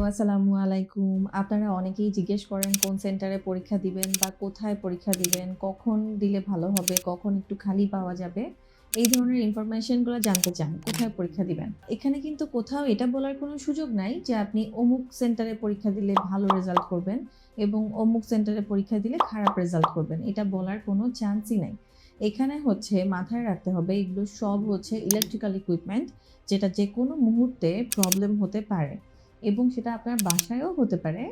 আসসালামু আলাইকুম। আপনারা অনেকেই জিজ্ঞেস করেন কোন সেন্টারে পরীক্ষা দিবেন বা কোথায় পরীক্ষা দিবেন, কখন দিলে ভালো হবে, কখন একটু খালি পাওয়া যাবে। এই ধরনের ইনফরমেশনগুলো জানতে চান, কোথায় পরীক্ষা দিবেন। এখানে কিন্তু কোথাও এটা বলার কোনো সুযোগ নাই যে আপনি অমুক সেন্টারে পরীক্ষা দিলে ভালো রেজাল্ট করবেন এবং অমুক সেন্টারে পরীক্ষা দিলে খারাপ রেজাল্ট করবেন। এটা বলার কোনো চান্সই নাই। এখানে হচ্ছে মাথায় রাখতে হবে এগুলো সব হচ্ছে ইলেকট্রিক্যাল ইকুইপমেন্ট, যেটা যেকোনো মুহূর্তে প্রবলেম হতে পারে। এবং সেটা আপনার বাসায়ও হতে পারে।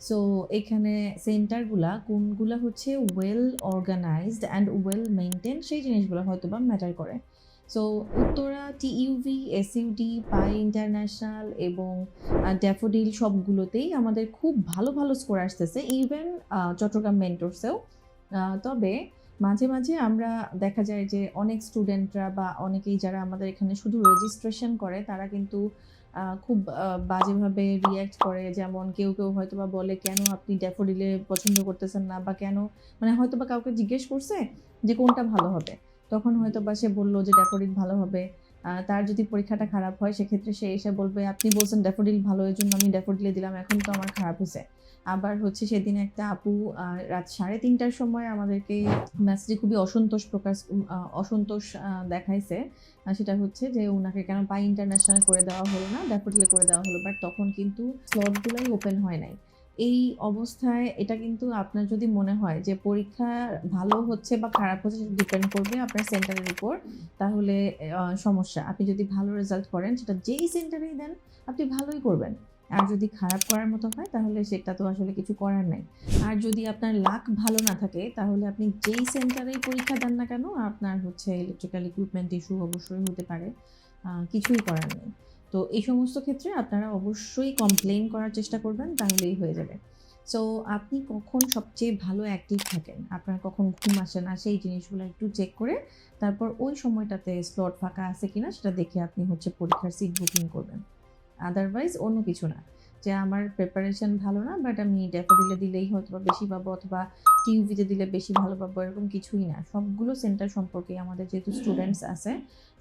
সো এখানে সেন্টারগুলা কোনগুলা হচ্ছে well organised and well maintained সেই জিনিসগুলো হয়তোবা ম্যাটার করে। So Uttara, TUV, SUD, Pi International এবং ড্যাফোডিল সবগুলোতেই আমাদের খুব ভালো, ভালো স্কোর আসতেছে। ইভেন চট্টগ্রাম মেন্টরসেও। তবে মাঝে, মাঝে আমরা দেখা যায় যে অনেক স্টুডেন্টরা বা অনেকেই যারা আমাদের এখানে শুধু রেজিস্ট্রেশন করে তারা কিন্তু খুব বাজেভাবে রিঅ্যাক্ট করে। যেমন কেউ, কেউ হয়তোবা বলে, "কেন আপনি ড্যাফোডিলে পছন্দ করতেছেন না?" বা কেন মানে হয়তোবা কাউকে জিজ্ঞেস করছে যে, "কোনটা ভালো হবে?" তখন হয়তোবা সে বলল যে, "ড্যাফোডিল ভালো হবে।" তার যদি পরীক্ষাটা খারাপ হয় সেক্ষেত্রে সে এসে বলবে, "আপনি বলছেন ড্যাফোডিল ভালো এজন্য আমি ড্যাফোডিলে দিলাম। এখন তো আমার খারাপ হইছে।" আবার হচ্ছে সেদিন একটা আপু রাত ৩:৩০ টার সময় আমাদেরকে মেসেজে খুবই অসন্তোষ দেখাইছে। সেটা হচ্ছে যে উনাকে কেন পাই ইন্টারন্যাশনাল করে দেওয়া হলো না, ড্যাফোডিলে করে দেওয়া হলো। বাট তখন কিন্তু স্লটগুলাই ওপেন হয় নাই। এই অবস্থায় এটা কিন্তু আপনার যদি মনে হয় যে পরীক্ষা ভালো হচ্ছে বা খারাপ হচ্ছে সেটা ডিপেন্ড করবে আপনার সেন্টারের উপর, তাহলে সমস্যা। আপনি যদি ভালো রেজাল্ট করেন সেটা যেই সেন্টারেই দেন আপনি ভালোই করবেন। আর যদি খারাপ করার মতো হয় তাহলে সেটা তো আসলে কিছু করার নাই। আর যদি আপনার লাক ভালো না থাকে তাহলে আপনি যেই সেন্টারেই পরীক্ষা দেন না কেন আপনার হচ্ছে ইলেকট্রিক্যাল ইকুইপমেন্ট ইস্যু অবশ্যই হতে পারে। কিছুই করার নেই। তো এই সমস্ত ক্ষেত্রে আপনারা অবশ্যই কমপ্লেইন করার চেষ্টা করবেন, তাহলেই হয়ে যাবে। সো আপনি কখন সবচেয়ে ভালো অ্যাক্টিভ থাকেন, আপনার কখন ঘুম আসে না সেই জিনিসগুলো একটু চেক করে তারপর ওই সময়টাতে স্লট ফাঁকা আছে কিনা সেটা দেখে আপনি হচ্ছে পরীক্ষার সিট বুকিং করবেন। আদারওয়াইজ অন্য কিছু না। যে আমার প্রিপারেশন ভালো না বাট আমি ড্যাফোডিলে দিলেই হয়তোবা বেশি পাবো অথবা টিউভিতে দিলে বেশি ভালো পাবো এরকম কিছুই না। সবগুলো সেন্টার সম্পর্কেই আমাদের যেহেতু স্টুডেন্টস আছে,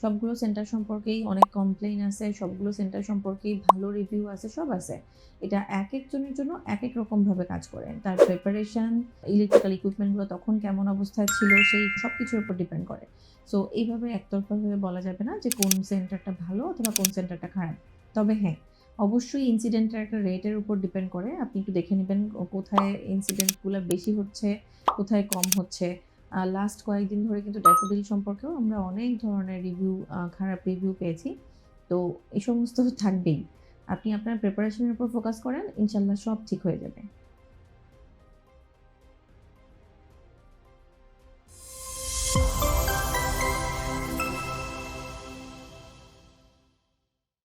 সবগুলো সেন্টার সম্পর্কেই অনেক কমপ্লেইন আছে, সবগুলো সেন্টার সম্পর্কেই ভালো রিভিউ আছে, সব আছে। এটা একেকজনের জন্য একেক রকমভাবে কাজ করে। তার প্রিপারেশন, ইলেকট্রিক্যাল ইকুইপমেন্টগুলো তখন কেমন অবস্থায় ছিল সেই সবকিছুর উপর ডিপেন্ড করে। সো এইভাবে একতরফাভাবে বলা যাবে না যে কোন সেন্টারটা ভালো অথবা কোন সেন্টারটা খারাপ। তবে হ্যাঁ, অবশ্যই ইনসিডেন্টের একটা রেটের উপর ডিপেন্ড করে। আপনি একটু দেখে নিবেন কোথায় ইনসিডেন্টগুলা বেশি হচ্ছে, কোথায় কম হচ্ছে। লাস্ট কয়েকদিন ধরে কিন্তু ড্যাফোডিল সম্পর্কেও আমরা অনেক ধরনের খারাপ রিভিউ পেয়েছি। তো এই সমস্ত থাকবেই। আপনি আপনার প্রিপারেশন এর উপর ফোকাস করেন, ইনশাআল্লাহ সব ঠিক হয়ে যাবে।